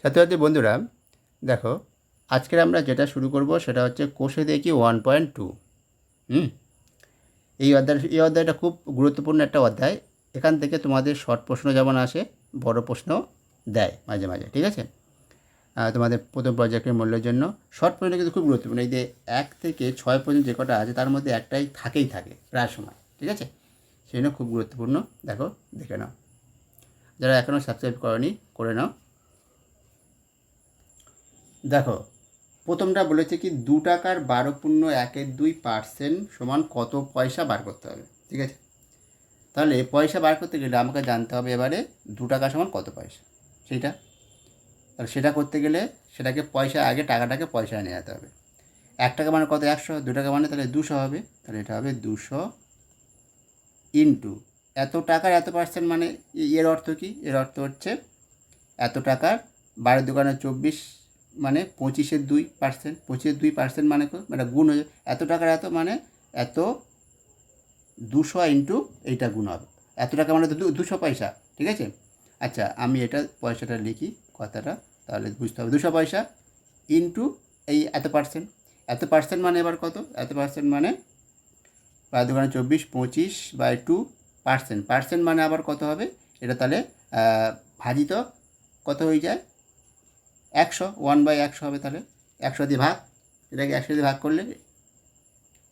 ছাত্রছাত্রী বন্ধুরা, দেখো, আজকের আমরা যেটা শুরু করব সেটা হচ্ছে কোষে দেখি 1.2। এই অধ্যায়টা খুব গুরুত্বপূর্ণ একটা অধ্যায়। এখান থেকে তোমাদের শর্ট প্রশ্ন যেমন আসে, বড় প্রশ্ন দেয় মাঝে মাঝে, ঠিক আছে। তোমাদের প্রথম প্রজেক্টের মূল্যের জন্য শর্ট প্রশ্ন কিন্তু খুব গুরুত্বপূর্ণ। এই যে 1 থেকে 6 পর্যন্ত যে কটা আছে তার মধ্যে একটাই থাকে প্রায় সময়, ঠিক আছে। সেই জন্য খুব গুরুত্বপূর্ণ। দেখো, দেখে নাও, যারা এখনও সাবস্ক্রাইব করনি করে নাও। দেখো, প্রথমটা বলেছে কি 2 টাকার 12.12% সমান কত পয়সা বার করতে হবে, ঠিক আছে। তাহলে পয়সা বার করতে গেলে আমাকে জানতে হবে এবারে 2 টাকা সমান কত পয়সা সেইটা। তাহলে সেটা করতে গেলে সেটাকে পয়সা আগে টাকাটাকে পয়সায় নিয়ে যেতে হবে। 1 টাকা মানে কত? 100। 2 টাকা মানে তাহলে 200 হবে। তাহলে এটা হবে 200 ইন্টু এত টাকার এত পার্সেন্ট, মানে এর অর্থ কি? এর অর্থ হচ্ছে এত টাকার 12 দোকানে 24, মানে 25-এর 2%। 25-এর 2% মানে মানে গুণ হয়ে এত টাকার এত, মানে এত 200 ইন্টু এইটা গুণ হবে। এত টাকা মানে তো 200 পয়সা, ঠিক আছে। আচ্ছা, আমি এটা পয়সাটা লিখি কথাটা, তাহলে বুঝতে হবে। 200 পয়সা ইন্টু এই এত পার্সেন্ট। এত পার্সেন্ট মানে এবার কত? এত পার্সেন্ট মানে 12 দোকানে 24, 25/2%। পার্সেন্ট মানে আবার কত হবে এটা? তাহলে ভাজিত কত হয়ে যায়? 100। 1/100 হবে। তাহলে 100 দিয়ে ভাগ, এটাকে 100 দিয়ে ভাগ করলে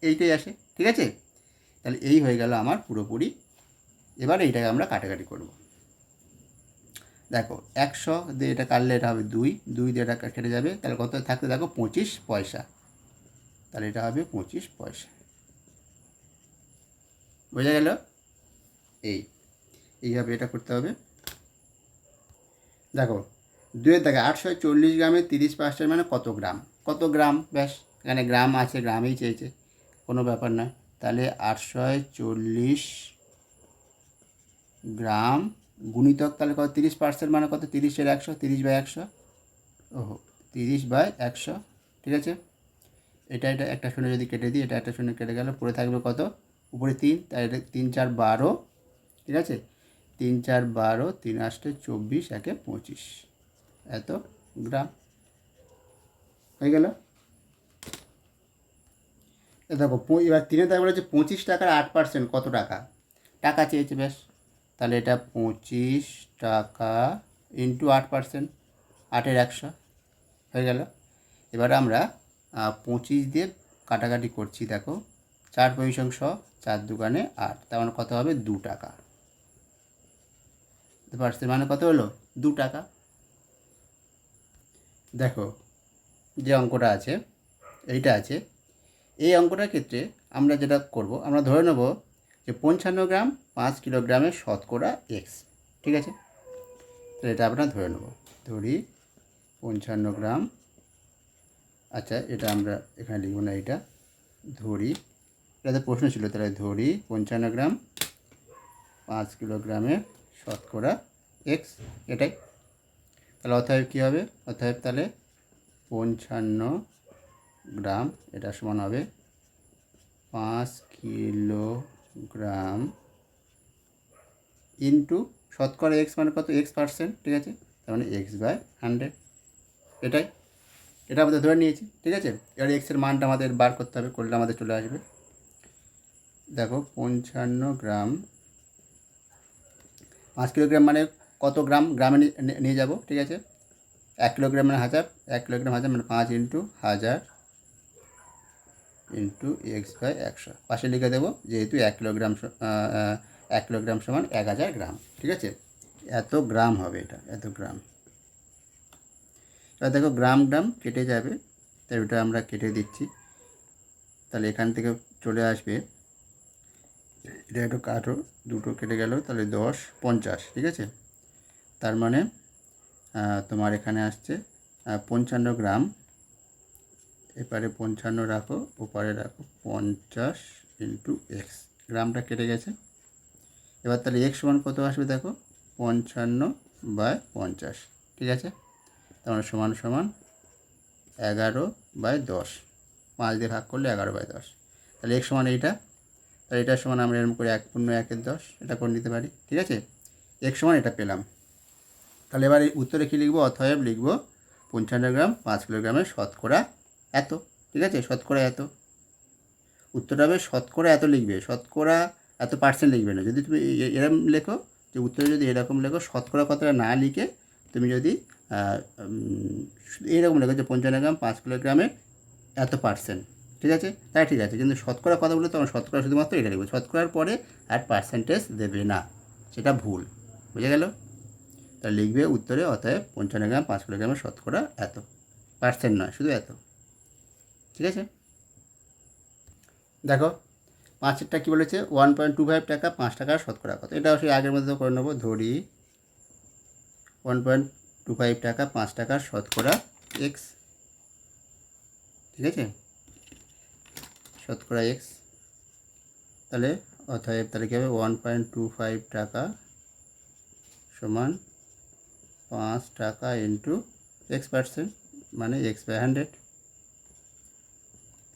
এইটাই আসে, ঠিক আছে। তাহলে এই হয়ে গেল আমার পুরোপুরি। এবার এইটাকে আমরা কাটাকাটি করব। দেখো, 100 দিয়ে এটা কাটলে এটা হবে 2, 2 দিয়ে এটা কেটে যাবে, তাহলে কত থাকতে? দেখো 25 পয়সা। তাহলে এটা হবে 25 পয়সা। বোঝা গেল? এইভাবে এটা করতে হবে। দেখো, 2-এর দাগে 840 গ্রামে 30% মানে কত গ্রাম? কত গ্রাম? ব্যাস, এখানে গ্রাম আছে, গ্রামেই চেয়েছে, কোনো ব্যাপার নয়। তাহলে 840 গ্রাম গুণিতক, তাহলে কত? 30% মানে কত? 30-এর 100, 30/100। ওহো, 30/100, ঠিক আছে। এটা একটা শূন্য যদি কেটে দিই, এটা একটা শূন্য কেটে গেল, পড়ে থাকবে কত? উপরে 3, তাই এটা 3×4 = 12, ঠিক আছে। 3×4 = 12, 3×8 = 24, 1 25 এত গ্রাম হয়ে গেল। দেখো, এবার 3-এর দাগে বলেছে 25 টাকার 8% কত টাকা? টাকা চেয়েছে, বেশ। তাহলে এটা 25 টাকা ইন্টু 8%, 8-এর 100 হয়ে গেল। এবার আমরা 25 দিয়ে কাটাকাটি করছি। দেখো, 4 পয়সংশ 4 দোকানে 8, তার মানে কত হবে? 2 টাকা। পার্সেন্ট মানে কত হলো? 2 টাকা। দেখো, যে অঙ্কটা আছে, এইটা আছে, এই অঙ্কটার ক্ষেত্রে আমরা যেটা করব, আমরা ধরে নেব যে 55 গ্রাম 5 কিলোগ্রামের শতকরা এক্স, ঠিক আছে। তো এটা আমরা ধরে নেব, ধরি 55 গ্রাম। আচ্ছা, এটা আমরা এখানে লিখব না, এটা ধরি, এটাতে প্রশ্ন ছিল, তাহলে ধরি 55 গ্রাম 5 কিলোগ্রামের শতকরা এক্স, এটাই। তাহলে অতএব কী হবে? অতএব তাহলে 55 গ্রাম এটা সমান হবে 5 কিলোগ্রাম ইন্টু শতকরা এক্স মানে কত? X%, ঠিক আছে। তার মানে X/100, এটাই। এটা আমাদের ধরে নিয়েছি, ঠিক আছে। এবার এক্সের মানটা আমাদের বার করতে হবে, করলে আমাদের চলে আসবে। দেখো, 55 গ্রাম 5 কিলোগ্রাম মানে কত গ্রাম? গ্রামে নিয়ে যাব, ঠিক আছে। 1 কিলোগ্রাম মানে 1000, 1 কিলোগ্রাম 1000 মানে 5 ইন্টু 1000 ইন্টু X/100 পাশে লিখে দেবো, যেহেতু 1 কিলোগ্রাম 1 কিলোগ্রাম সমান 1000 গ্রাম, ঠিক আছে। এত গ্রাম হবে, এটা এত গ্রাম। এবার দেখো, গ্রাম গ্রাম কেটে যাবে, তাই ওটা আমরা কেটে দিচ্ছি। তাহলে এখান থেকে চলে আসবে, এটা একটু কাটো, দুটো কেটে গেল, তাহলে 10 50, ঠিক আছে। তার মানে তোমার এখানে আসছে 55 গ্রাম, এপারে 55 রাখো, ওপারে রাখো 50 ইন্টু এক্স, গ্রামটা কেটে গেছে। এবার তাহলে এক্স সমান কত আসবে? দেখো, 55/50, ঠিক আছে। তার মানে সমান সমান 11/10, 5 দিয়ে ভাগ করলে 11/10। তাহলে এক্স সমান এইটা, তাহলে এটার সমান আমরা এরকম করে 1 × 1 = 10 এটা করে নিতে পারি, ঠিক আছে। এক্স সমান এটা পেলাম। তাহলে এবার এই উত্তরে কী লিখবো, অতএব লিখবো 55 গ্রাম 5 কিলোগ্রামের শতকরা এত। ঠিক আছে, শতকরা এত। উত্তরটা হবে শতকরা এত লিখবে, শতকরা এত পার্সেন্ট লিখবে না। যদি তুমি এরকম লেখো, যে উত্তরে যদি এরকম লেখো, শতকরা কথাটা না লিখে তুমি যদি এইরকম লেখো যে 55 গ্রাম 5 কিলোগ্রামের এত পার্সেন্ট, ঠিক আছে, তাই ঠিক আছে। কিন্তু শতকরা কথা বলে তখন শতকরা শুধুমাত্র এটা লিখবে, শতকরার পরে আর পার্সেন্টেজ দেবে না, সেটা ভুল। বুঝে গেল? তা লিখবে উত্তরে অতএব 55 গ্রাম 5 কিলোগ্রামের শতকরা এত, পার্সেন্ট নয়, শুধু এত। ঠিক আছে, দেখো 5এরটা কী বলেছে, 1.25 টাকা 5 টাকার শতকরা কত। এটা অবশ্যই আগের মধ্যে করে নেবো। ধরি 1.25 টাকা 5 টাকার শতকরা এক্স। ঠিক আছে, শতকরা এক্স। তাহলে অতএব তাহলে কী হবে, 1.25 টাকা সমান 5 টাকা ইন্টু এক্স পার্সেন্ট, মানে এক্স বাই 100।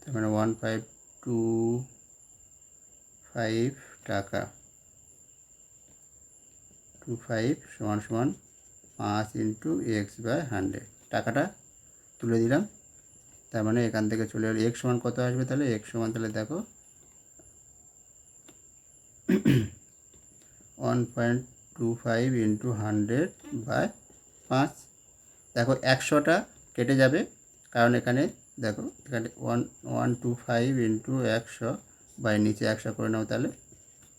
তার মানে 1.25 টাকা 25 সমান সমান 5 ইন্টু এক্স বাই 100। টাকাটা তুলে দিলাম। তার মানে এখান থেকে চলে গেলে এক্স সমান কত আসবে, তাহলে এক্স সমান তাহলে দেখো 1.25 ইন্টু 100 বাই 5। দেখো 100টা কেটে যাবে, কারণ এখানে দেখো এখানে 125 ইন্টু 100 বাই নিচে 100 করে নাও, তাহলে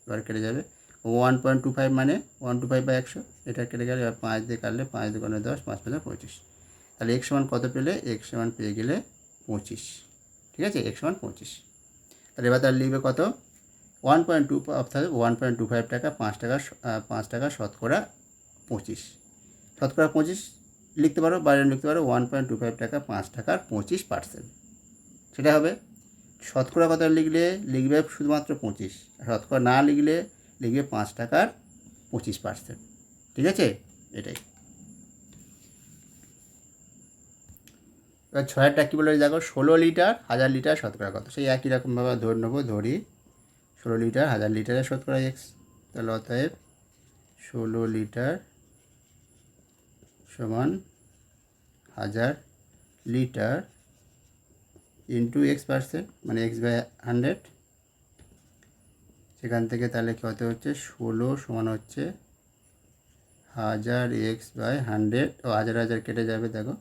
এবার কেটে যাবে। 1.25 মানে 125 বাই 100, এটা কেটে গেলে এবার 5 দিয়ে কাটলে 5 2 10, 5 5 25। তাহলে এক্স সমান কত পেলে, এক্স সমান পেয়ে গেলে 25। ঠিক আছে, এক্স সমান 25। তাহলে এবার তাহলে লিখবে কত, 1.2 অর্থাৎ 1.25 টাকা 5 টাকা শতকরা 25। শতকরা 25 লিখতে পারো, বাইরে লিখতে পারো 1.25 টাকা 5 টাকার 25%, সেটা হবে। শতকরা কথা লিখবে শুধুমাত্র 25, শতকরা না লিখলে লিখবে 5 টাকার 25%। ঠিক আছে, এটাই। এবার 6টা কী বলে দেখো, 16 লিটার 1000 লিটার শতকরা কত। সেই একই রকমভাবে ধরে নেবো, ধরি 16 লিটার 1000 লিটারের শতকরা এক্স। তাহলে অতএব 16 লিটার সমান 1000 লিটার ইন্টু এক্স পার্সেন্ট, মানে এক্স বাই 100। সেখান থেকে তাহলে কত হচ্ছে, 16 সমান হচ্ছে 1000 এক্স বাই 100। ও 1000 কেটে যাবে, দেখো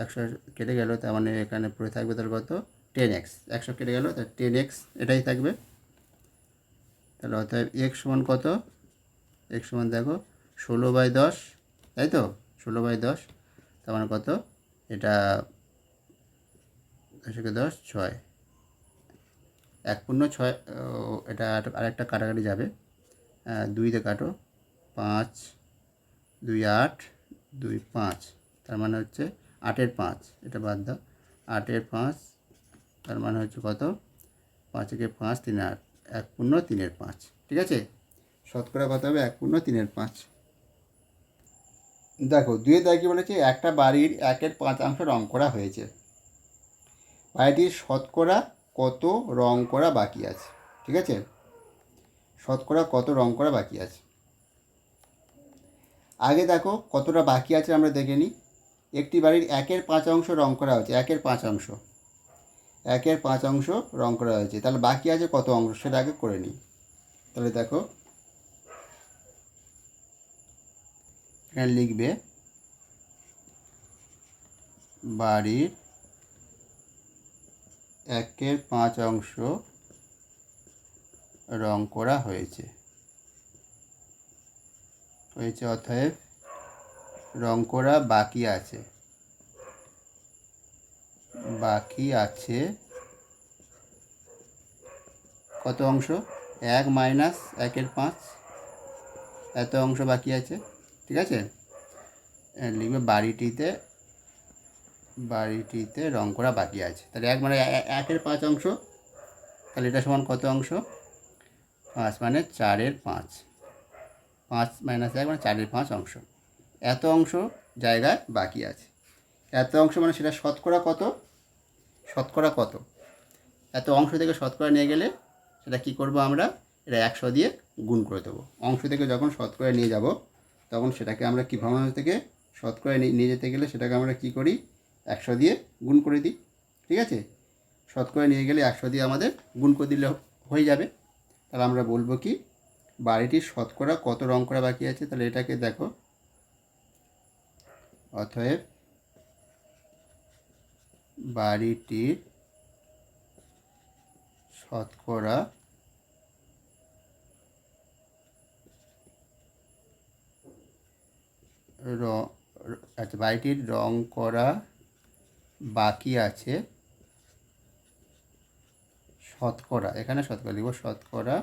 100 কেটে গেল, তার মানে এখানে পড়ে থাকবে তার কত, 10x। 100 কেটে গেল, তার 10x এটাই থাকবে। তাহলে অতএব এক্স সমান কত, এক্স সমান দেখো 16 বাই 10, তাই তো, 16 বাই 10, তার মানে কত, এটা 10 6, 1.6, এটা আরেকটা কাটাকাটি যাবে, 2তে কাটো, 5 2 8 2 5, তার মানে হচ্ছে 8-এর 5, এটা বাদ দাও, 8-এর 5, তার মানে হচ্ছে কত, 5-একে 5 3 8, 1.3-এর 5। ঠিক আছে, শতকরা কত হবে, 1.3-এর 5। দেখো 2 কী বলেছে, একটা বাড়ির 1/5 রং করা হয়েছে, বাড়িটির শতকরা কত রং করা বাকি আছে। ঠিক আছে, শতকরা কত রং করা বাকি আছে। আগে দেখো কতটা বাকি আছে আমরা দেখে নিই। একটি বাড়ির 1/5 রং করা হয়েছে, 1/5 রং করা হয়েছে, তাহলে বাকি আছে কত অংশ, সেটা আগে করে নিই। তাহলে দেখো এখানে লিখবে বাড়ির 1/5 রং করা হয়েছে, অতএব রং করা বাকি আছে কত অংশ, 1 মাইনাস 1/5, এত অংশ বাকি আছে। ঠিক আছে, লিখবে বাড়িটিতে রং করা বাকি আছে। তাহলে 1 মানে 1/5, তাহলে এটা সমান কত অংশ, 5 মানে 4/5, 5 মাইনাস 1 মানে 4/5 অংশ। এত অংশ জায়গায় বাকি আছে, এত অংশ মানে সেটা শতকরা কত, এত অংশ থেকে শতকরা নিয়ে গেলে সেটা কি করব আমরা, এটা 100 দিয়ে গুণ করে দেবো। অংশ থেকে যখন শতকরা নিয়ে যাব তখন সেটাকে আমরা কি ভগ্নাংশ থেকে শতকরা নিয়ে যেতে গেলে সেটাকে আমরা কি করি, 100 দিয়ে গুণ করে দিই। ঠিক আছে, শতকরা নিয়ে গেলে 100 দিয়ে আমাদের গুণ করে দিলে হয়ে যাবে। তাহলে আমরা বলবো কি, বাড়িটির শতকরা কত রং করা বাকি আছে। তাহলে এটাকে দেখো, অতএব বাড়িটির শতকরা আচ্ছা, বাড়িটির রং করা বাকি আছে শতকরা, এখানে শতকরা লিখব, শতকরা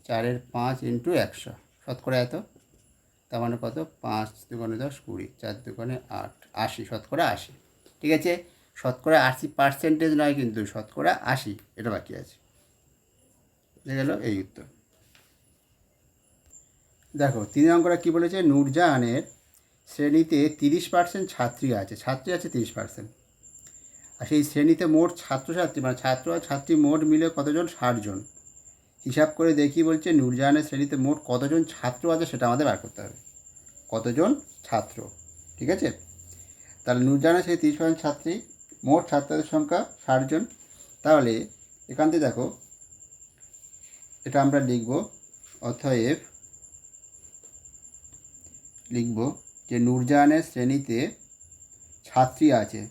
4/5 × 100, শতকরা এত, তার মানে কত, 5 × 2 = 10, 20, 4 × 2 = 8, 80, শতকরা 80। ঠিক আছে, শতকরা 80% নয় কিন্তু, শতকরা 80, এটা বাকি আছে। বুঝে গেল এই উত্তর। দেখো 3 অঙ্কটা কী বলেছে, নূরজাহানের শ্রেণীতে 30% ছাত্রী আছে, 30%। আর সেই শ্রেণীতে মোট ছাত্রছাত্রী মানে ছাত্র আর ছাত্রী মোট মিলে কতজন, 60 জন। হিসাব করে দেখি বলছে নূরজাহানের শ্রেণীতে মোট কতজন ছাত্র আছে সেটা আমাদের বার করতে হবে, কতজন ছাত্র। ঠিক আছে, তাহলে নূরজাহানের সেই 30% ছাত্রী, মোট ছাত্রদের সংখ্যা 60 জন। তাহলে এখান থেকে দেখো, এটা আমরা লিখব, অতএব লিখব যে নূরজাহানের শ্রেণীতে ছাত্রী আছে,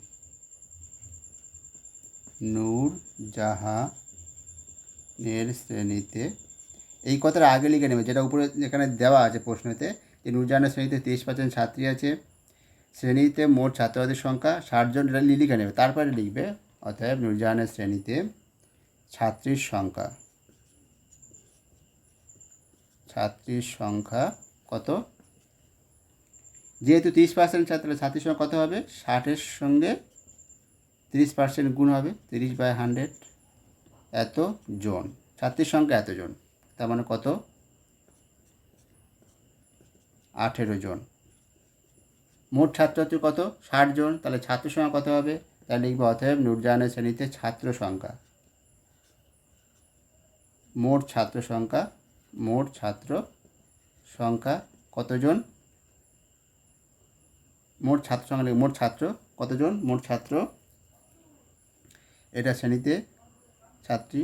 নূরজাহানের শ্রেণীতে, এই কথাটা আগে লিখে নেবে, যেটা উপরে এখানে দেওয়া আছে প্রশ্নতে, যে নূরজাহানের শ্রেণীতে 30% ছাত্রী আছে, শ্রেণীতে মোট ছাত্রছাত্রীর সংখ্যা 60 জন, এটা লিখে নেবে। তারপরে লিখবে অতএব নূরজাহানের শ্রেণীতে ছাত্রীর সংখ্যা কত, যেহেতু 30% ছাত্রীর সংখ্যা কত হবে, 60-এর সঙ্গে 30% গুণ হবে, 30/100, এত জন, ছাত্রীর সংখ্যা এত জন, তার মানে কত, 18 জন। মোট ছাত্রছাত্রী কত, 60 জন, তাহলে ছাত্র সংখ্যা কত হবে, তাহলে লিখবো অতএব নূরজাহানের শ্রেণীতে ছাত্র সংখ্যা, মোট ছাত্র সংখ্যা কতজন, মোট ছাত্র সংখ্যা, মোট ছাত্র কতজন, মোট ছাত্র, এটা শ্রেণীতে ছাত্রী,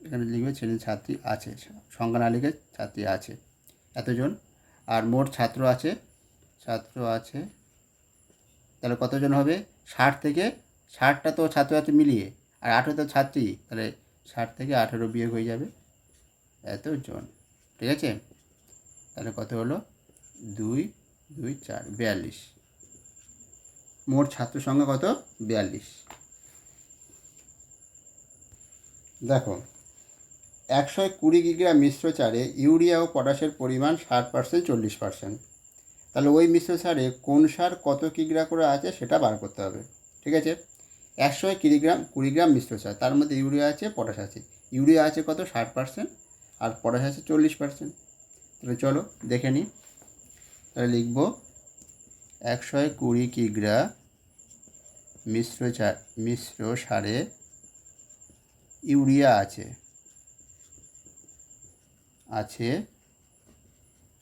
এখানে লিখবে শ্রেণীতে ছাত্রী আছে, সংখ্যা না লিখে ছাত্রী আছে এতজন, আর মোট ছাত্র আছে, তাহলে কতজন হবে, 60 থেকে, 60টা তো ছাত্রছাত্রী মিলিয়ে, আর 18 তো ছাত্রী, তাহলে 60 থেকে 18 বিয়োগ হয়ে যাবে, এতজন। ঠিক আছে, তাহলে কত হলো, 2, 2, 4, 42, মোট ছাত্র সংখ্যা কত, 42। দেখো 120 কিগ্রা মিশ্র সারে ইউরিয়া ও পটাশের পরিমাণ 60%, 40%। তাহলে ওই মিশ্র সারে কোন সার কত কিগ্রা করে আছে সেটা বার করতে হবে। ঠিক আছে, 120 গ্রাম মিশ্র সার, তার মধ্যে ইউরিয়া আছে, পটাশ আছে। ইউরিয়া আছে কত, 60%, আর পটাশ আছে 40%। তাহলে চলো দেখে নিই। তাহলে লিখব 120 কিগ্রা মিশ্র সারে ইউরিয়া আছে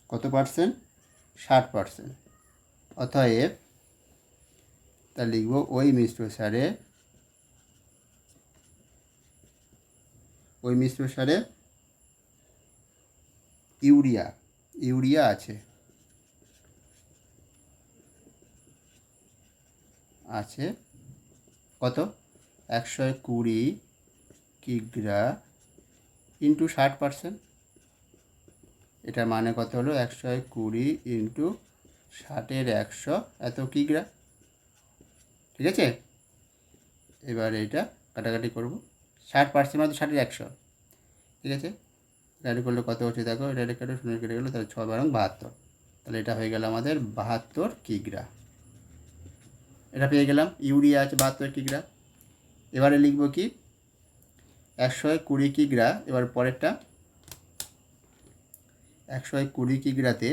কত পার্সেন্ট, 60%। অতএব তা লিখব ওই মিশ্র সারে ইউরিয়া আছে কত, 120 কিগ্রা ইন্টু 60%, এটার মানে কত হলো, 120 ইন্টু 60-এর 100, এত কিগ্রা। ঠিক আছে, এবার এটা কাটাকাটি করব, 60% মানে 60-এর 100। ঠিক আছে, কাটাকাটি করলে কত হচ্ছে দেখো, এটা কেটে 0 কেটে গেলো, তাহলে 6 × 72, তাহলে এটা হয়ে গেল আমাদের 72 কিগ্রা। এটা পেয়ে গেলাম, ইউরিয়া আছে 72 কিগ্রা। এবারে লিখব কি, 120 কিগ্রা, এবার পরেরটা 120 কিগ্রাতে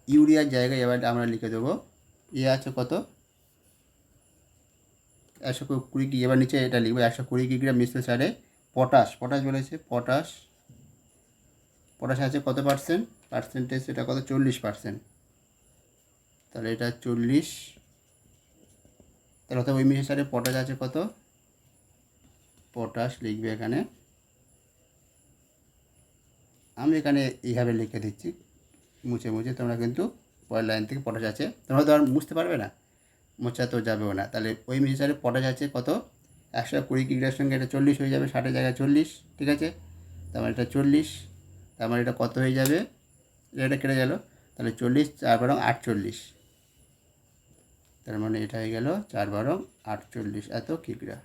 ইউরিয়ার জায়গায় এবার আমরা লিখে দেবো, আছে কত, 120 কিগ্রা, এবার নিচে এটা লিখবো 120 কিগ্রা মিশ্র সারে পটাশ বলেছে, পটাশ আছে কত পার্সেন্ট, পার্সেন্টেজ এটা কত, 40%। তাহলে এটা 40, তাহলে অর্থাৎ ওই মিক্সচারে পটাশ আছে কত, পটাশ লিখবে এখানে, আমি এখানে এইভাবে লিখে দিচ্ছি মুছে তোমরা কিন্তু পরের লাইন থেকে পটাশ আছে, তোমরা তো আর মুছতে পারবে না, মোছা তো যাবেও না। তাহলে ওই মিক্সচারে পটাশ আছে কত, 120 কিগ্রার সঙ্গে এটা 40 হয়ে যাবে, 60-এর জায়গায় 40, ঠিক আছে। তার মানে এটা 40, তার মানে এটা কত হয়ে যাবে, এটা কেটে গেল, তাহলে 40 4 × 48, তার মানে এটা হয়ে গেল 4 × 48 এত কিগ্রা।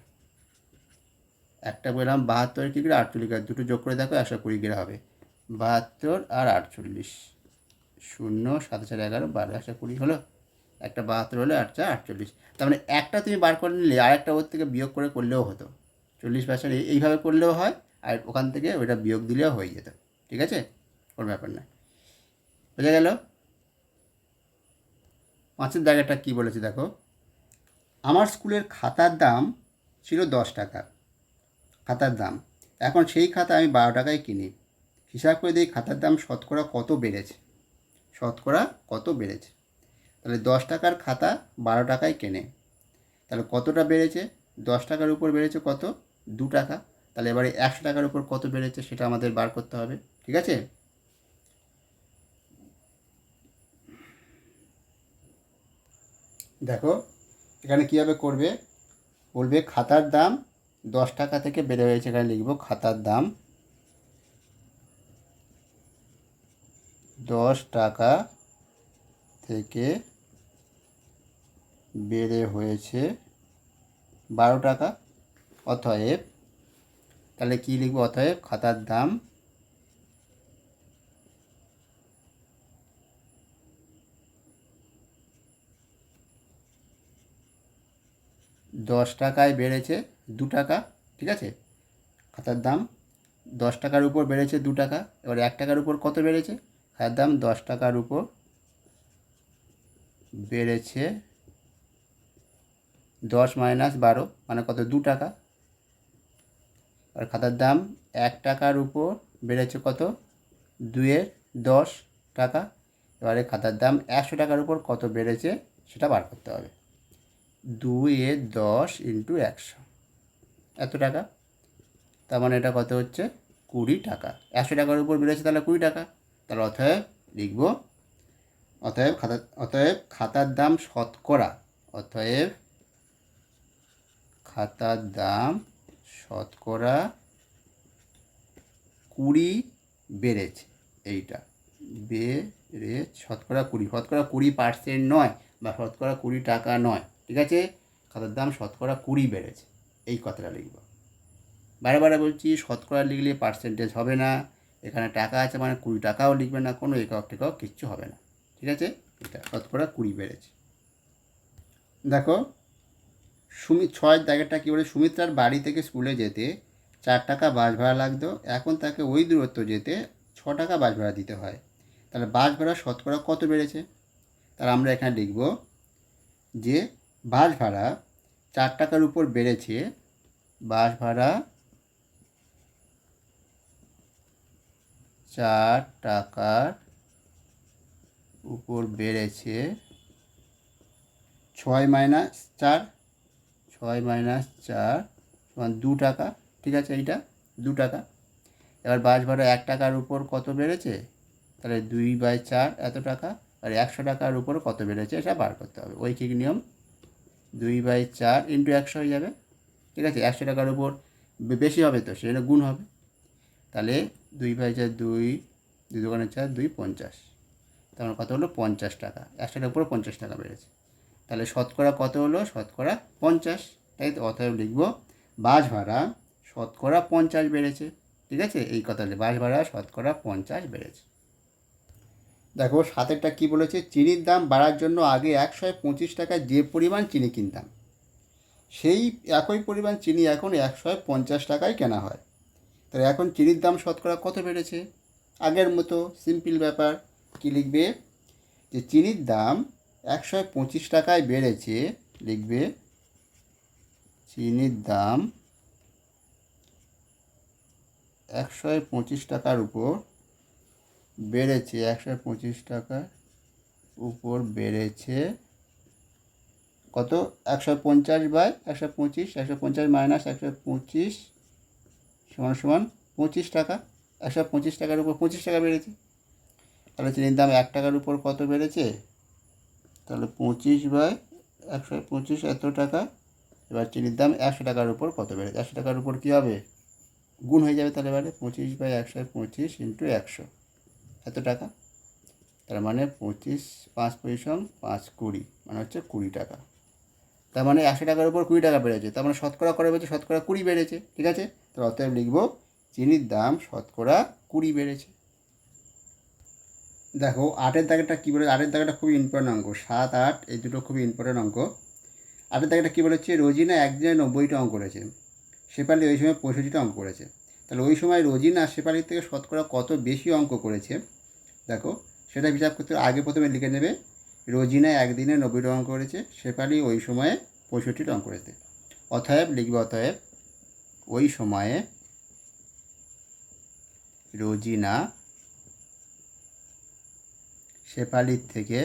একটা বললাম 72 কিগ্রা, 48 কিগ্রা, দুটো যোগ করে দেখো 120 কিগ্রা হবে। 72 আর 48, 0 7 4 11 12, 120 হলো, একটা 72 হলো, 8 4 48। তার মানে একটা তুমি বার করে নিলে আর একটা ওর থেকে বিয়োগ করে করলেও হতো, 40% এইভাবে করলেও হয়, আর ওখান থেকে ওইটা বিয়োগ দিলেও হয়ে যেত, ঠিক আছে, কোনো ব্যাপার না। বোঝা গেল। 5-এর জায়গাটা কী বলেছে দেখো, আমার স্কুলের খাতার দাম ছিল 10 টাকা, খাতার দাম, এখন সেই খাতা আমি 12 টাকায় কিনি, হিসাব করে দিই খাতার দাম শতকরা কত বেড়েছে, তাহলে 10 টাকার খাতা 12 টাকায় কেনে, তাহলে কতটা বেড়েছে, 10 টাকার উপর বেড়েছে কত, 2 টাকা, তাহলে এবারে 100 টাকার উপর কত বেড়েছে সেটা আমাদের বার করতে হবে, ঠিক আছে। দেখো এখানে কীভাবে করবে, বলবে খাতার দাম 10 টাকা থেকে বেড়ে হয়েছে, এখানে লিখব খাতার দাম 10 টাকা থেকে বেড়ে হয়েছে 12 টাকা, অতএব, তাহলে কী লিখব, অতএব খাতার দাম 10 টাকায় বেড়েছে 2 টাকা, ঠিক আছে, খাতার দাম 10 টাকার উপর বেড়েছে 2 টাকা, এবার 1 টাকার উপর কত বেড়েছে, খাতার দাম 10 টাকার উপর বেড়েছে 10 - 12 মানে কত, 2 টাকা, আর খাতার দাম 1 টাকার উপর বেড়েছে কত, 2-10 টাকা, এবারে খাতার দাম 100 টাকার উপর কত বেড়েছে সেটা বার করতে হবে, 2-10 × 100 এত টাকা, তার মানে এটা কত হচ্ছে 20 টাকা, 100 টাকার উপর বেড়েছে তাহলে 20 টাকা, তাহলে অতএব লিখব, অতএব খাতার দাম শতকরা, অতএব খাতার দাম শতকরা 20 বেড়েছে, এইটা বেড়ে শতকরা 20% নয়, বা শতকরা 20 টাকা নয়, ঠিক আছে, খাতার দাম শতকরা 20 বেড়েছে, এই কথাটা লিখব। বারে বলছি শতকরা লিখলে পার্সেন্টেজ হবে না, এখানে টাকা আছে মানে 20 টাকাও লিখবে না, কোনো একক টেকক কিচ্ছু হবে না, ঠিক আছে, এটা শতকরা 20 বেড়েছে। দেখো 6-এর জায়গাটা কী বলে, সুমিত্রার বাড়ি থেকে স্কুলে যেতে 4 টাকা বাস ভাড়া লাগতো, এখন তাকে ওই দূরত্ব যেতে 6 টাকা বাস ভাড়া দিতে হয়, তাহলে বাস ভাড়া শতকরা কত বেড়েছে, তাহলে আমরা এখানে লিখব যে বাস ভাড়া 4 টাকার উপর বেড়েছে, বাস ভাড়া 4 টাকার উপর বেড়েছে, 6 - 4 সমান 2 টাকা, ঠিক আছে, এইটা 2 টাকা, এবার বাস ভাড়া 1 টাকার উপর কত বেড়েছে, তাহলে 2/4 এত টাকা, আর 100 টাকার উপর কত বেড়েছে এটা বার করতে হবে, ঐকিক নিয়ম, 2/4 × 100 হয়ে যাবে, ঠিক আছে, 100 টাকার উপর বেশি হবে তো সেজন্য গুণ হবে, তাহলে 2/4 2, 2 × 4 2 50, তার মানে কত হলো 50 টাকা, 100 টাকার উপর 50 টাকা বেড়েছে, তাহলে শতকরা কত হলো, শতকরা 50, তাই তো, অতএব লিখব বাস ভাড়া শতকরা 50 বেড়েছে, ঠিক আছে, এই কথা বাস ভাড়া শতকরা 50 বেড়েছে। দেখো 7-এরটা কী বলেছে, চিনির দাম বাড়ার জন্য আগে 125 টাকায় যে পরিমাণ চিনি কিনতাম, সেই একই পরিমাণ চিনি এখন 150 টাকায় কেনা হয়, তাহলে এখন চিনির দাম শতকরা কত বেড়েছে, আগের মতো সিম্পল ব্যাপার, কি লিখবে, যে চিনির দাম 125 টাকায় বেড়েছে, লিখবে চিনির দাম 125 টাকার উপর বেড়েছে, 125 টাকার উপর বেড়েছে কত, 150/125, 150 মাইনাস 125 সমান সমান 25 টাকা। 125 টাকার উপর 25 টাকা বেড়েছে, তাহলে চিনির দাম 1 টাকার উপর কত বেড়েছে, তাহলে 25/125 এত টাকা। এবার চিনির দাম 100 টাকার উপর কত বেড়েছে, 100 টাকার উপর কী হবে, গুণ হয়ে যাবে, তাহলে এবারে 25/125 ইন্টু 100 এত টাকা। তার মানে 25 5 পয়সা 5 20, মানে হচ্ছে 20 টাকা। তার মানে 100 টাকার উপর 20 টাকা বেড়েছে, তার মানে শতকরা করে বেড়েছে, শতকরা 20 বেড়েছে, ঠিক আছে। তো অতএব লিখব চিনির দাম শতকরা 20 বেড়েছে। দেখো 8-এর দাগেরটা কী বলে, 8-এর দাগেরটা খুবই ইম্পর্টেন্ট অঙ্ক, 7 8 এই দুটো খুবই ইম্পর্টেন্ট অঙ্ক। 8-এর দাগেরটা কী বলেছে, রোজিনা একদিনে 90টা অঙ্ক করেছে, শেফালি ওই সময় 65টা অঙ্ক করেছে। তাহলে ওই সময় রোজিনা শেফালির থেকে শতকরা কত বেশি অঙ্ক করেছে, দেখো সেটা হিসাব করতে আগে প্রথমে লিখে নেবে রোজিনা একদিনে 90টা অঙ্ক করেছে, শেফালি ওই সময়ে 65টা অঙ্ক করেছে। অতএব লিখবে, অতএব ওই সময়ে রোজিনা শেফালির থেকে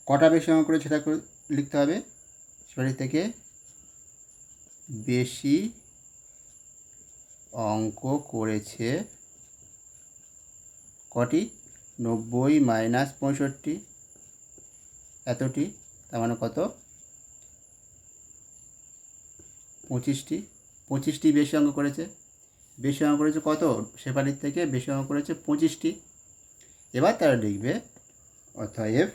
কটা বেশি অঙ্ক করে সেটা লিখতে হবে, শেফালির থেকে বেশি অঙ্ক করেছে কটি, 90 মাইনাস 65 এতটি, তার মানে কত, 25টি বেশি অঙ্ক করেছে। বেশি অঙ্ক করেছে কত, শেফালির থেকে বেশি অঙ্ক করেছে 25টি। এবার তারা লিখবে অতএব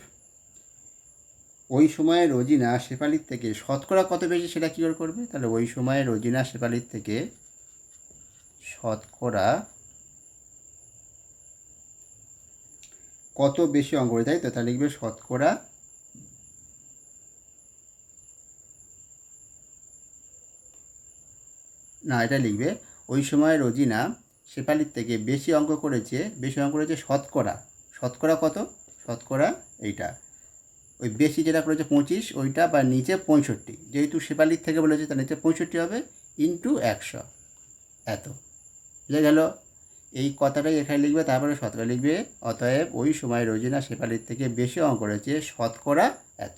ওই সময়ে রোজিনা শেফালির থেকে শতকরা কত বেশি সেটা কী করে করবে, তাহলে ওই সময়ে রোজিনা শেফালির থেকে শতকরা কত বেশি অঙ্ক করে, তাই তো, তাহলে লিখবে শতকরা না, এটা লিখবে ওই সময় রোজিনা শেফালির থেকে বেশি অঙ্ক করেছে, শতকরা, শতকরা কত, শতকরা এইটা ওই বেশি যেটা করেছে 25 ওইটা, বা নিচে 65, যেহেতু শেফালির থেকে বলেছে তার নিচে 65 হবে, ইন্টু 100 এত, বুঝে গেল। এই কথাটাই এখানে লিখবে, তারপরে শতকরা লিখবে। অতএব ওই সময় রোজিনা শেফালির থেকে বেশি অঙ্ক করেছে শতকরা এত,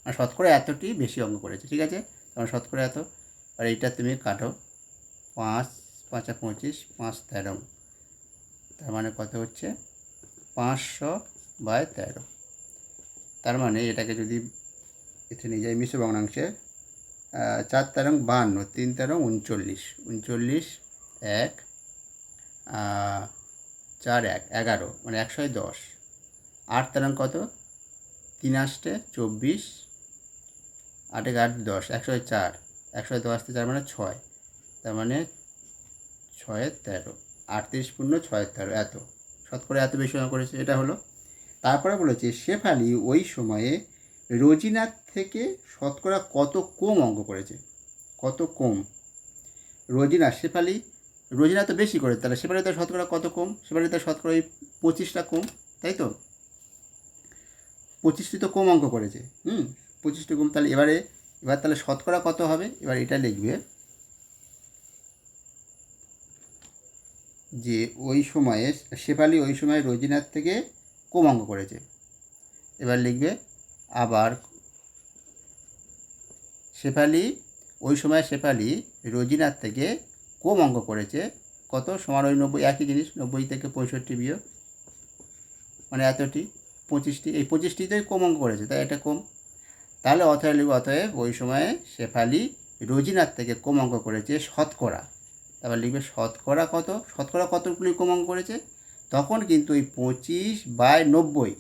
আর শতকরা এতটি বেশি অঙ্ক করেছে, ঠিক আছে। তখন শতকরা এত, আর এইটা তুমি কাটো, 5 5 25 5 13, তার মানে কত হচ্ছে 500/13। তার মানে এটাকে যদি এতে নিয়ে যাই মিশ্র ভগ্নাংশে, 4 13 52, 3 13 39, 39 1 4 1 11, মানে 110, 8 13 কত, 3 8 24, 8 8 10, 104, 110 4 মানে 6, তার মানে 6 13, 38 পূর্ণ 6 13 এত, শতকরা এত বেশি অঙ্ক করেছে, এটা হলো। তারপরে বলেছে শেফালি ওই সময়ে রোজিনার থেকে শতকরা কত কম অঙ্ক করেছে, কত কম, রোজিনা তো বেশি করে, তাহলে শেফালি তার শতকরা কত কম, শেফালি তার শতকরা ওই 25টা কম, তাই তো, 25টি তো কম অঙ্ক করেছে, 25টি কম। তাহলে এবার তাহলে শতকরা কত হবে, এবার এটা লিখবে যে ওই সময়ে শেফালি ওই সময় রোজিনার থেকে কম অঙ্ক করেছে। এবার লিখবে আবার ওই সময় শেফালি রোজিনার থেকে কম অঙ্ক করেছে কত, সমান ওই 90, একই জিনিস, 90 থেকে 65 বিয়োগ, মানে এতটি, 25টি, এই 25টিতেই কম অঙ্ক করেছে, তাই এটা কম। তাহলে অতএব লিখব, অতএব ওই সময়ে শেফালি রোজিনার থেকে কম অঙ্ক করেছে শতকরা, তারপর লিখবে শতকরা কতগুলি কম অঙ্ক করেছে, তখন কিন্তু ওই 25/90,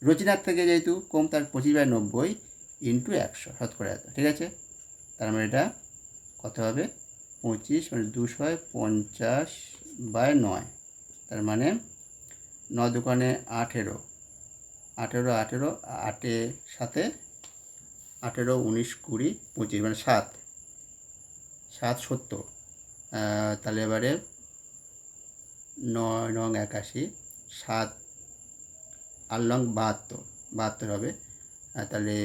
রোজিনার থেকে যেহেতু কম তার 25/90 ইন্টু 100 শতকরা এত, ঠিক আছে। তার মানে এটা কত হবে, 25 মানে 250/9, তার মানে 9 দোকানে 18, 18 18, 8 সাথে 18 19 20 25, মানে 7 7 70, তাহলে এবারে 9 9 81, 7 8 9 72 হবে, তাহলে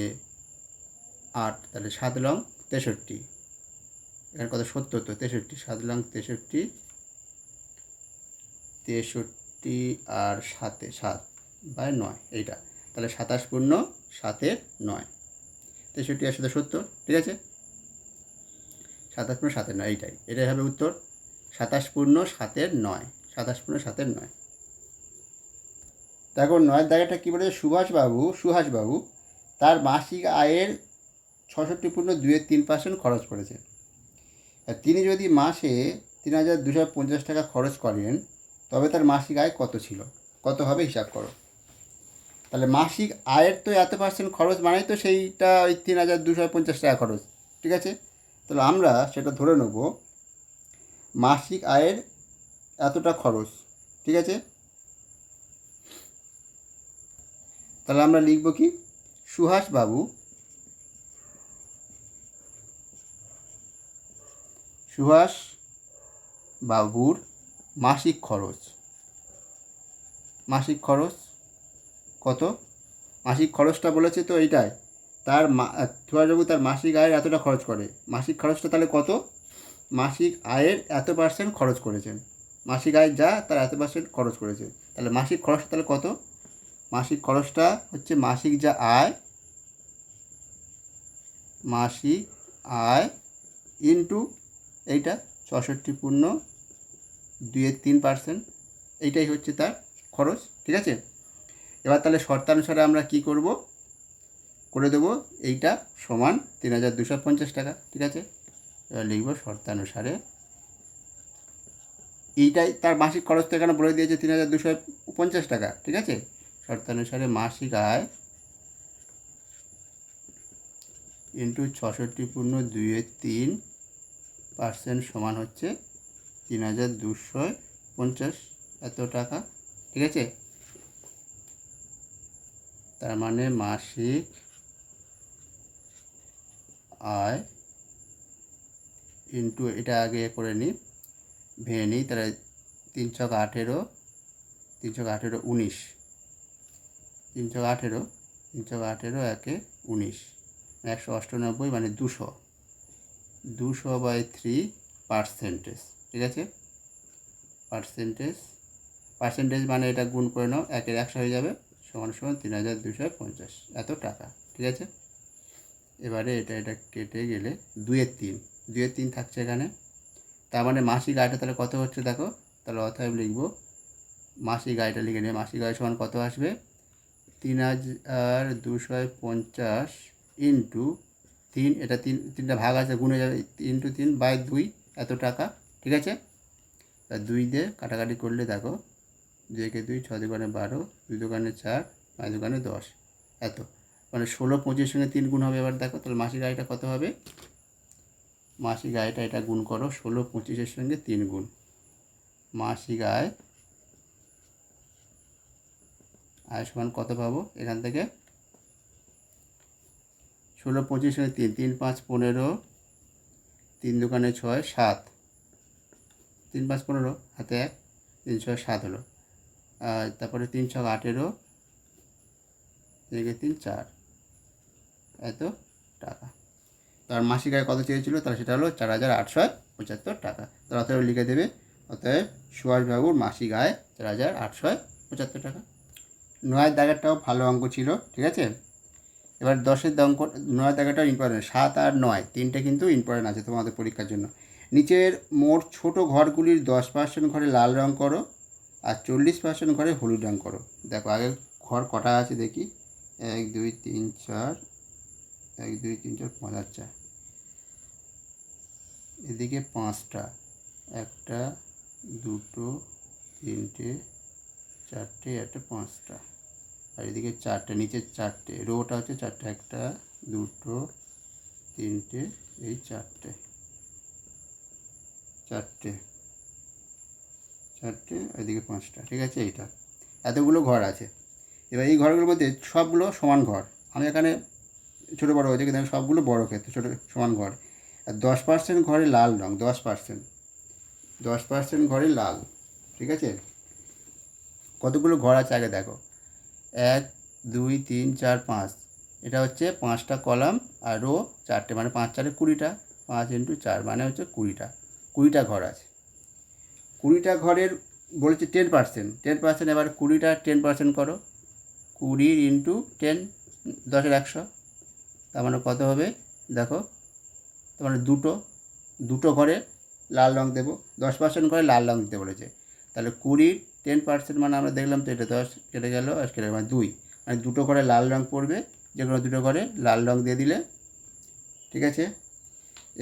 8, তাহলে 7 লং 63, এখানে কত 70, তো 63, 7 লং 63, 63 আর 7 7/9 এইটা, তাহলে 27 পূর্ণ 7-এর 9, 63 আর 7 70, ঠিক আছে, 27 পূর্ণ 7-এর 9, এটাই হবে উত্তর। 27 পূর্ণ 7-এর 9, 27 পূর্ণ 7-এর 9। দেখো 9 দাগেটা কী বলেছে, সুহাসবাবু তার মাসিক আয়ের 66 পূর্ণ 2-3% খরচ করেছে। আর তিনি যদি মাসে 3,250 টাকা খরচ করেন তবে তার মাসিক আয় কত ছিল, কত হবে হিসাব করো। তাহলে মাসিক আয়ের তো এত % খরচ মানেই তো সেইটা ওই 3,250 টাকা খরচ, ঠিক আছে। তাহলে আমরা সেটা ধরে নেব মাসিক আয়ের এতটা খরচ, ঠিক আছে। তাহলে আমরা লিখব কি, সুহাসবাবুর মাসিক খরচ কত, মাসিক খরচটা বলেছে তো এইটাই, তার সুহাসবাবু তার মাসিক আয়ের এতটা খরচ করে, মাসিক খরচটা তাহলে কত, মাসিক আয়ের এত % খরচ করেছেন, মাসিক আয় যা তার এত % খরচ করেছে, তাহলে মাসিক খরচটা তাহলে কত, মাসিক খরচটা হচ্ছে মাসিক যা আয়, মাসিক আয় ইন্টু এইটা 66 পূর্ণ 2-3%, এইটাই হচ্ছে তার খরচ, ঠিক আছে। এবার তাহলে শর্তানুসারে আমরা কি করব, করে দেবো এইটা সমান 3,250 টাকা, ঠিক আছে। এবার লিখব শর্তানুসারে, এইটাই তার মাসিক খরচ তো এখানে বলে দিয়েছে 3,250 টাকা, ঠিক আছে। শর্তানুসারে মাসিক আয় ইন্টু 66 পূর্ণ 2-3% সমান হচ্ছে 3,250 এত টাকা, ঠিক আছে। তার মানে মাসিক আয় ইন্টু এটা আগে করে নিই, ভেঙে নিই, তাহলে 3 ছক 18, 3 ছক 18 19, 3 ছক 18, 3 ছক 18 একে 19, 198 মানে 200/3%, ঠিক আছে। পার্সেন্টেজ মানে এটা গুণ করে নাও, 1-এর 100 হয়ে যাবে, সমান 3,250 এত টাকা, ঠিক আছে। এবারে এটা কেটে গেলে 2-3 থাকছে এখানে, তার মানে মাসিক আয়টা তাহলে কত হচ্ছে দেখো, তাহলে অতএব লিখব মাসিক আয়টা লিখে নিই, মাসিক আয় সমান কত আসবে, 3,250 ইন্টু 3, এটা 3টা ভাগ আছে গুণে যাবে, ইন্টু 3/2 এত টাকা, ঠিক আছে। তা 2 দিয়ে কাটাকাটি করলে দেখো 2 2, 6 2 12, 2 2 4, 5 2 10 এত, মানে 16 25 সঙ্গে 3 গুণ হবে। এবার দেখো তাহলে মাসিক আয়টা কত হবে, মাসিক আয়টা এটা গুণ করো 16 25-এর সঙ্গে 3 গুণ, মাসিক আয় সমান কত পাবো, এখান থেকে 16 25 সঙ্গে 3, 3 5 15, 3 2 6 7, 3 5 15 হাতে 1, 3 6 7 হলো, তারপরে 3 6 18, 3 3 4 এত টাকা। তার মাসিক আয় কত চেয়েছিল, তাহলে সেটা হলো 4,875 টাকা। তার অতএব লিখে দেবে, অতএব সুভাষবাবুর মাসিক আয় 4,875 টাকা। 9 দাগেরটাও ভালো অঙ্ক ছিল, ঠিক আছে। এবার 10-এর অঙ্ক, 9 দাগেরটাও ইম্পর্টেন্ট, 7 আর 9 তিনটে কিন্তু ইম্পর্টেন্ট আছে তোমাদের পরীক্ষার জন্য। নিচের মোট ছোট ঘরগুলির 10% ঘরে লাল রঙ করো আর 40% ঘরে হলুদ রঙ করো। দেখো আগে ঘর কটা আছে দেখি, 1 2 3 4, 1 2 3 4 5, আচ্ছা এদিকে 5টা, 1টা 2টো 3টে 4টে, একটা 5টা, আর এদিকে 4টে, নিচে 4টে, রোটা হচ্ছে 4টে, 1টা 2টো 3টে, এই 4টে 4টে, এদিকে 5টা, ঠিক আছে। এইটা এতগুলো ঘর আছে। এবার এই ঘরগুলোর মধ্যে সবগুলো সমান ঘর, আমি এখানে ছোটো বড়ো হয়েছে কিন্তু সবগুলো বড়ো ক্ষেত্রে ছোটো সমান ঘর। আর 10% ঘরে লাল রঙ, 10% ঘরে লাল, ঠিক আছে। কতগুলো ঘর আছে আগে দেখো, 1 2 3 4 5, এটা হচ্ছে 5টা কলাম আর রো 4টে, মানে 5 4 20টা, 5 × 4 মানে হচ্ছে 20টা ঘর আছে। 20টা ঘরের বলেছে 10%, 10%, এবার 20টা 10% করো, 20 × 10, 10 × 100, তার মানে কত হবে দেখো, তার মানে দুটো ঘরে লাল রঙ দেবো, 10% ঘরে লাল রঙ দিতে বলেছে। তাহলে 20 10% মানে আমরা দেখলাম তো এটা 10 কেটে গেল, আর কেটে মানে 2, মানে দুটো ঘরে লাল রঙ পড়বে, যে কোনো দুটো ঘরে লাল রঙ দিয়ে দিলে, ঠিক আছে।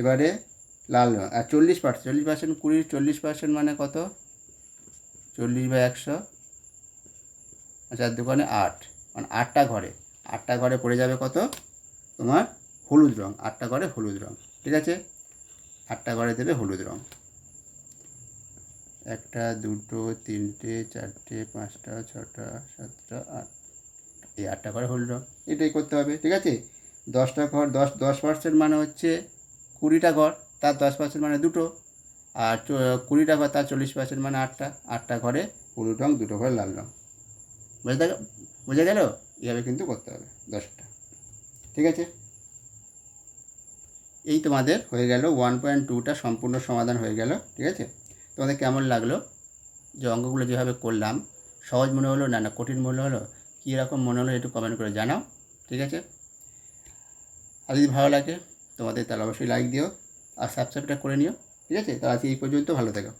এবারে লাল রঙ, আর 40%, 20 40% মানে কত, 40/100, আচ্ছা দোকানে 8, মানে 8টা ঘরে পড়ে যাবে কত তোমার হলুদ রঙ, 8টা ঘরে হলুদ রঙ, ঠিক আছে। 8টা ঘরে দেবে হলুদ রঙ, 1টা 2টো 3টে 4টে 5টা 6টা 7টা 8, এই 8টা ঘরে হলুদ রঙ, এটাই করতে হবে, ঠিক আছে। 10টা ঘর 10% মানে হচ্ছে 20টা ঘর, তার 10% মানে দুটো, আর 20টা ঘর তার 40% মানে 8টা ঘরে হলুদ রঙ, দুটো ঘরে লাল রঙ, বোঝা গেল। এইভাবে কিন্তু করতে হবে 10টা, ঠিক আছে। এই তোমাদের হয়ে গেল 1.2টা সম্পূর্ণ সমাধান হয়ে গেল, ঠিক আছে। তোমাদের কেমন লাগলো যে অঙ্কগুলো যেভাবে করলাম, সহজ মনে হলো না কঠিন মনে হলো, কী রকম মনে হলো একটু কমেন্ট করে জানাও, ঠিক আছে। আর যদি ভালো লাগে তোমাদের তাহলে অবশ্যই লাইক দিও আর সাবস্ক্রাইবটা করে নিও, ঠিক আছে। তো আজ এই পর্যন্ত, ভালো থেকো।